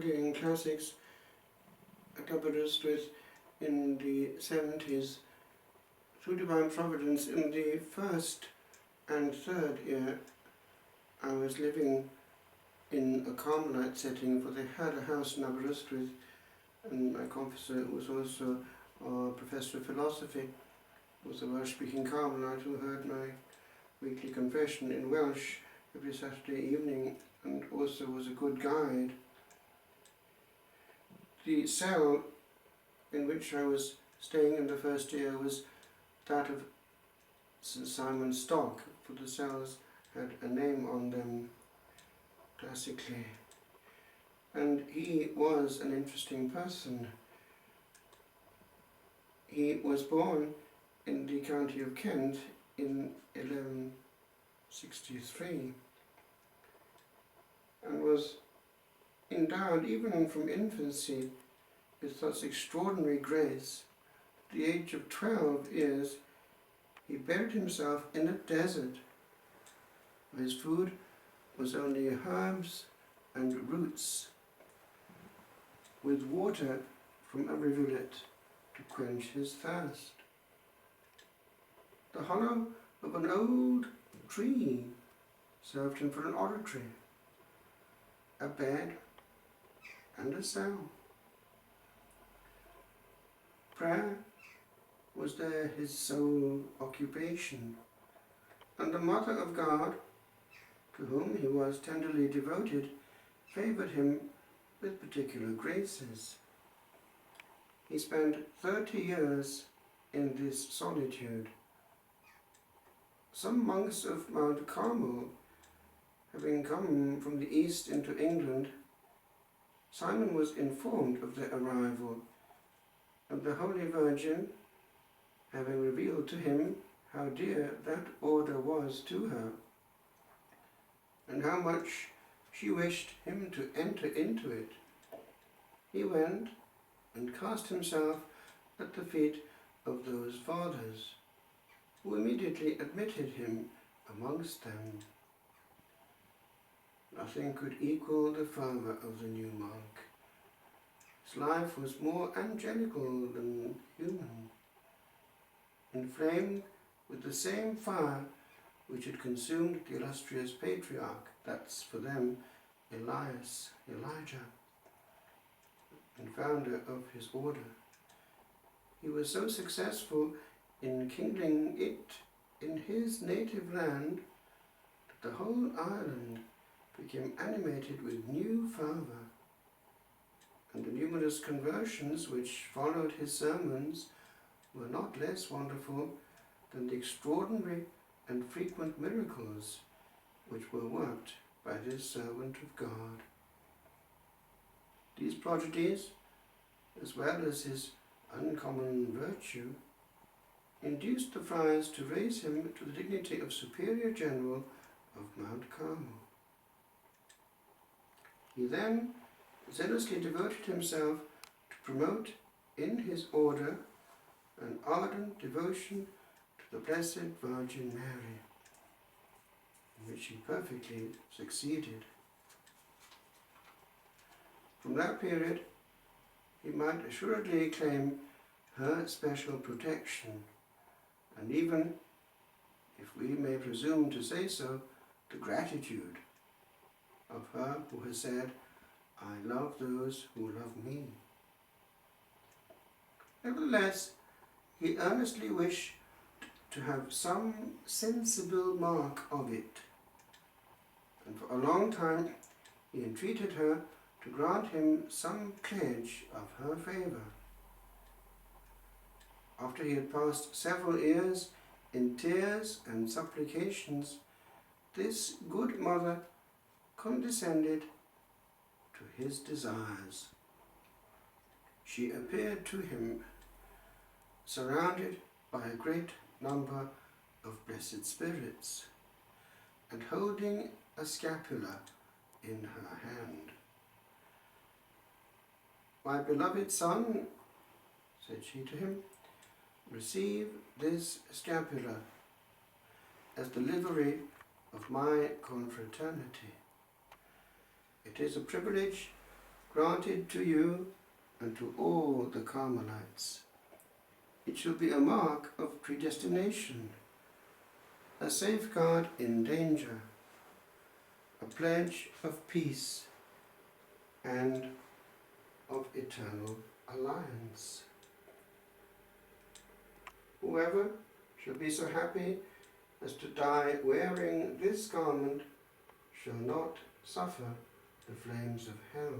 studying classics at Aberystwyth in the 70s. Through divine providence, in the first and third year, I was living in a Carmelite setting, for they had a house in Aberystwyth, and my confessor was also a professor of philosophy, was a Welsh-speaking Carmelite who heard my weekly confession in Welsh every Saturday evening, and also was a good guide. The cell in which I was staying in the first year was that of St. Simon's Stock, for the cells had a name on them classically. And he was an interesting person. He was born in the county of Kent in 1163 and was endowed even from infancy with such extraordinary grace. At the age of 12 years, he buried himself in a desert. His food was only herbs and roots, with water from a rivulet to quench his thirst. The hollow of an old tree served him for an oratory, a bed and a cell. Prayer was there his sole occupation, and the Mother of God, to whom he was tenderly devoted, favoured him with particular graces. He spent 30 years in this solitude. Some monks of Mount Carmel, having come from the east into England, Simon was informed of their arrival, and the Holy Virgin, having revealed to him how dear that order was to her, and how much she wished him to enter into it, he went and cast himself at the feet of those fathers, who immediately admitted him amongst them. Nothing could equal the fervour of the new monk. His life was more angelical than human, inflamed with the same fire which had consumed the illustrious patriarch, that's for them Elijah, and founder of his order. He was so successful in kindling it in his native land that the whole island became animated with new fervour, and the numerous conversions which followed his sermons were not less wonderful than the extraordinary and frequent miracles which were worked by this servant of God. These prodigies, as well as his uncommon virtue, induced the friars to raise him to the dignity of Superior General of Mount Carmel. He then zealously devoted himself to promote in his order an ardent devotion to the Blessed Virgin Mary, in which he perfectly succeeded. From that period, he might assuredly claim her special protection, and even, if we may presume to say so, the gratitude of her who has said, "I love those who love me." Nevertheless, he earnestly wished to have some sensible mark of it, and for a long time he entreated her to grant him some pledge of her favour. After he had passed several years in tears and supplications, this good mother condescended to his desires. She appeared to him surrounded by a great number of blessed spirits, and holding a scapula in her hand. "My beloved son," said she to him, "receive this scapula as the livery of my confraternity. It is a privilege granted to you and to all the Carmelites. It shall be a mark of predestination, a safeguard in danger, a pledge of peace and of eternal alliance. Whoever shall be so happy as to die wearing this garment shall not suffer the flames of hell.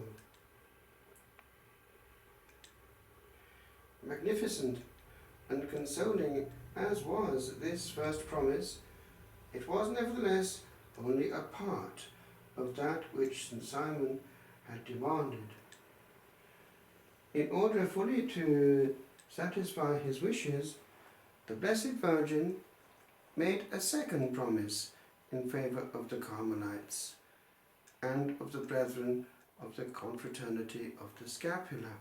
Magnificent and consoling as was this first promise, it was nevertheless only a part of that which St. Simon had demanded. In order fully to satisfy his wishes, the Blessed Virgin made a second promise in favour of the Carmelites and of the brethren of the confraternity of the Scapula.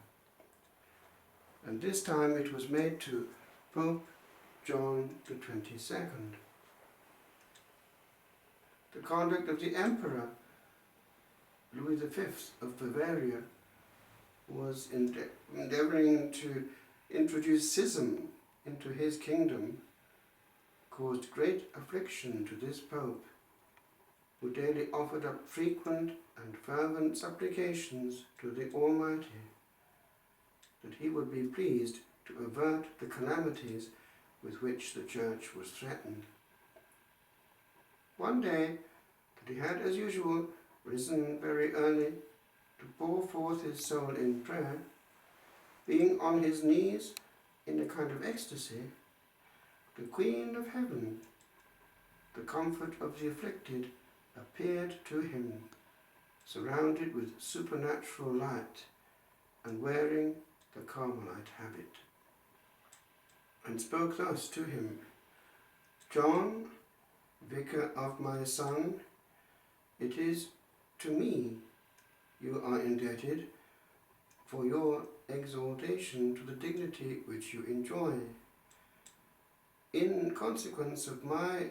And this time it was made to Pope John the 22nd. The conduct of the Emperor Louis V of Bavaria was endeavouring to introduce schism into his kingdom caused great affliction to this Pope, who daily offered up frequent and fervent supplications to the Almighty that he would be pleased to avert the calamities with which the Church was threatened. One day that he had, as usual, risen very early to pour forth his soul in prayer, being on his knees in a kind of ecstasy, the Queen of Heaven, the comfort of the afflicted, appeared to him, surrounded with supernatural light and wearing the Carmelite habit, and spoke thus to him: John, vicar of my son, it is to me you are indebted for your exaltation to the dignity which you enjoy, in consequence of my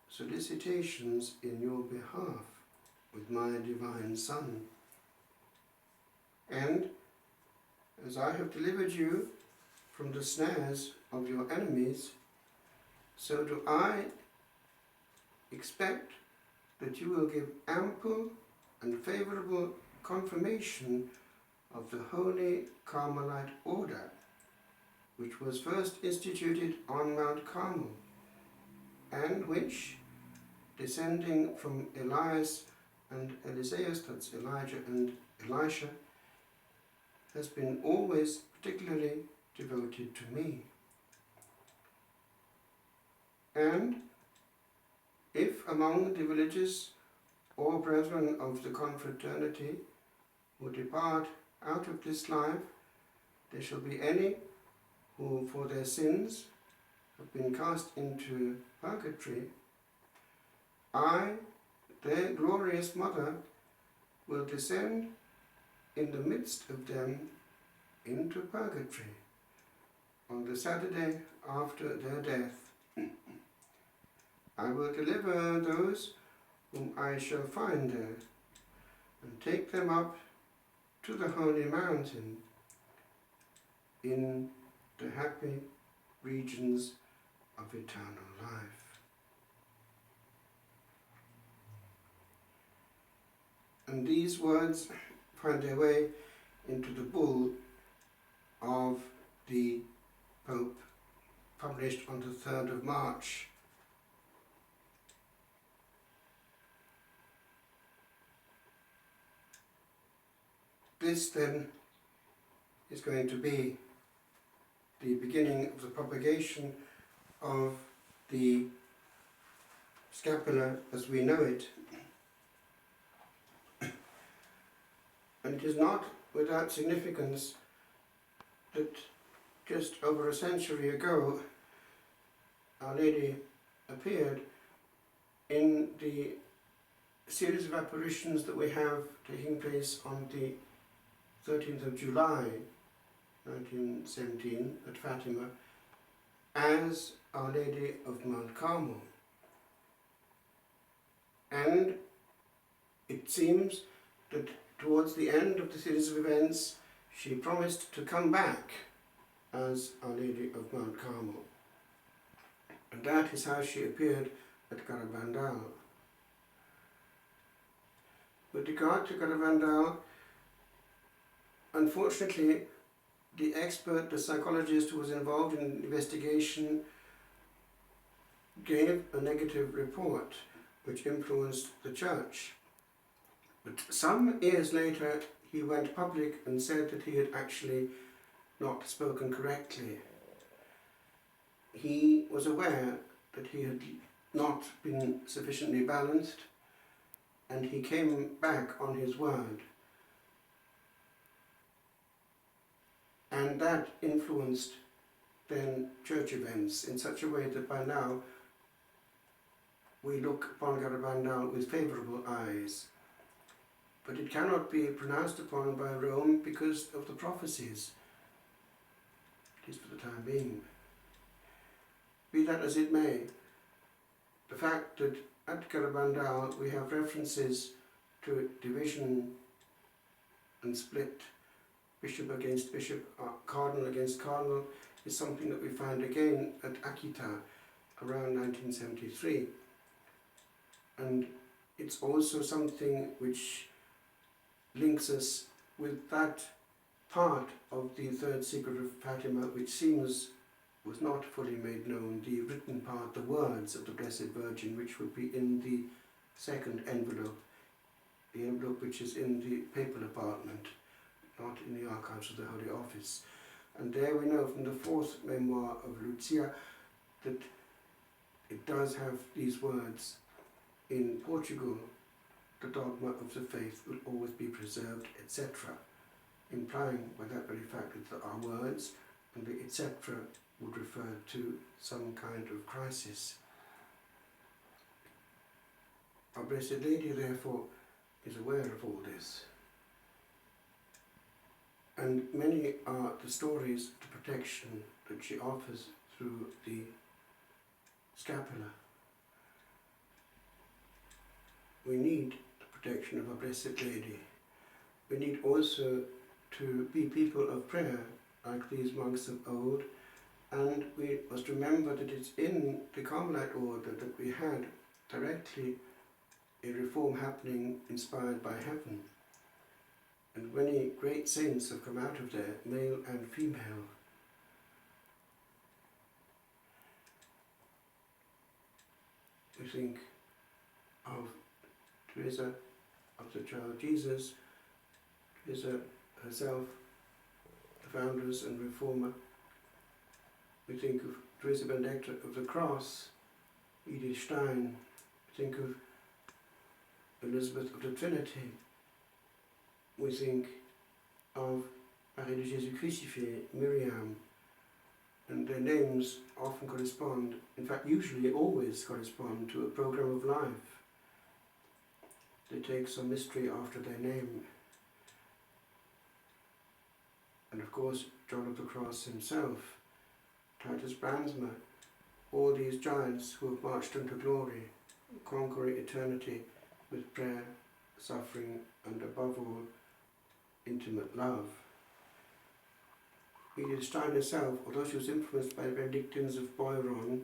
solicitations in your behalf with my divine Son. And as I have delivered you from the snares of your enemies, so do I expect that you will give ample and favourable confirmation of the Holy Carmelite Order, which was first instituted on Mount Carmel, and which, descending from Elias and Eliseus, that's Elijah and Elisha, has been always particularly devoted to me. And if among the religious or brethren of the confraternity who depart out of this life, there shall be any who for their sins have been cast into purgatory, I, their glorious Mother, will descend in the midst of them into purgatory on the Saturday after their death. I will deliver those whom I shall find there, and take them up to the holy mountain in the happy regions of eternal life. And these words find their way into the bull of the Pope, published on the 3rd of March. This then is going to be the beginning of the propagation of the scapula as we know it. And it is not without significance that just over a century ago Our Lady appeared in the series of apparitions that we have taking place on the 13th of July 1917 at Fatima as Our Lady of Mount Carmel. And it seems that towards the end of the series of events, she promised to come back as Our Lady of Mount Carmel. And that is how she appeared at Garabandal. With regard to Garabandal, unfortunately, the psychologist who was involved in the investigation gave a negative report which influenced the church. But some years later, he went public and said that he had actually not spoken correctly. He was aware that he had not been sufficiently balanced, and he came back on his word. And that influenced then church events in such a way that by now we look upon Garabandal with favourable eyes. But it cannot be pronounced upon by Rome because of the prophecies, at least for the time being. Be that as it may, the fact that at Garabandal we have references to division and split, bishop against bishop, cardinal against cardinal, is something that we find again at Akita around 1973. And it's also something which links us with that part of the third secret of Fatima which was not fully made known, the written part, the words of the Blessed Virgin, which would be in the second envelope, the envelope which is in the papal apartment, not in the archives of the Holy Office. And there we know from the fourth memoir of Lucia that it does have these words: in Portugal, the dogma of the faith will always be preserved, etc., implying by that very fact that there are words, and the etc. would refer to some kind of crisis. Our Blessed Lady, therefore, is aware of all this. And many are the stories of protection that she offers through the scapula. We need the protection of our Blessed Lady. We need also to be people of prayer, like these monks of old, and we must remember that it's in the Carmelite order that we had directly a reform happening inspired by heaven. And many great saints have come out of there, male and female. We think of Teresa of the Child Jesus, Teresa herself, the foundress and reformer. We think of Teresa Benedicta of the Cross, Edith Stein. We think of Elizabeth of the Trinity. We think of Marie de Jésus Crucifié, Miriam, and their names often correspond, in fact usually always correspond, to a program of life. They take some mystery after their name. And of course John of the Cross himself, Titus Brandsma, all these giants who have marched into glory, conquering eternity with prayer, suffering, and above all, intimate love. Edith Stein herself, although she was influenced by the Benedictines of Boiron,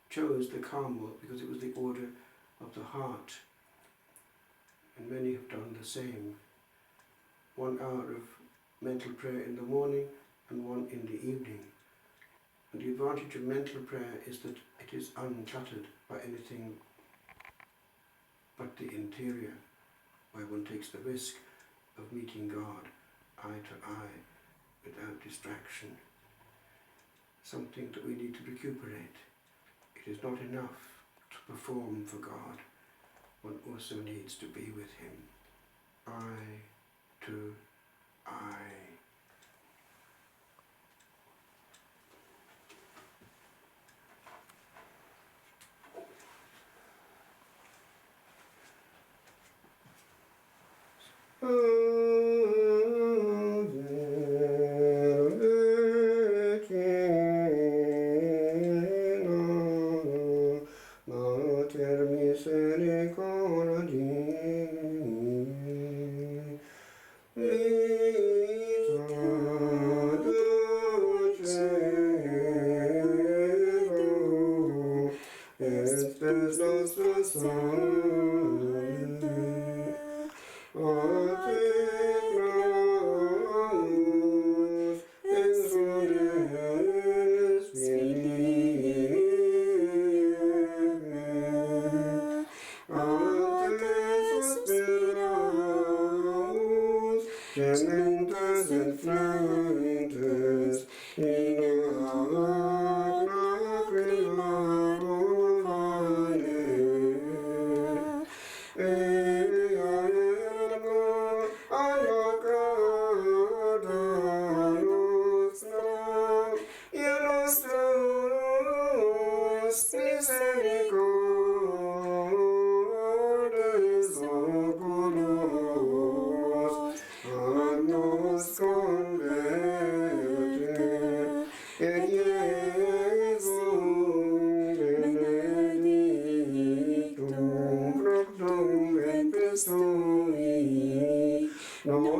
chose the Carmel because it was the order of the heart. And many have done the same. 1 hour of mental prayer in the morning and 1 in the evening. And the advantage of mental prayer is that it is uncluttered by anything but the interior, where one takes the risk of meeting God eye to eye without distraction. Something that we need to recuperate. It is not enough to perform for God. One also needs to be with Him, eye to eye. Tremendous and flatters in our No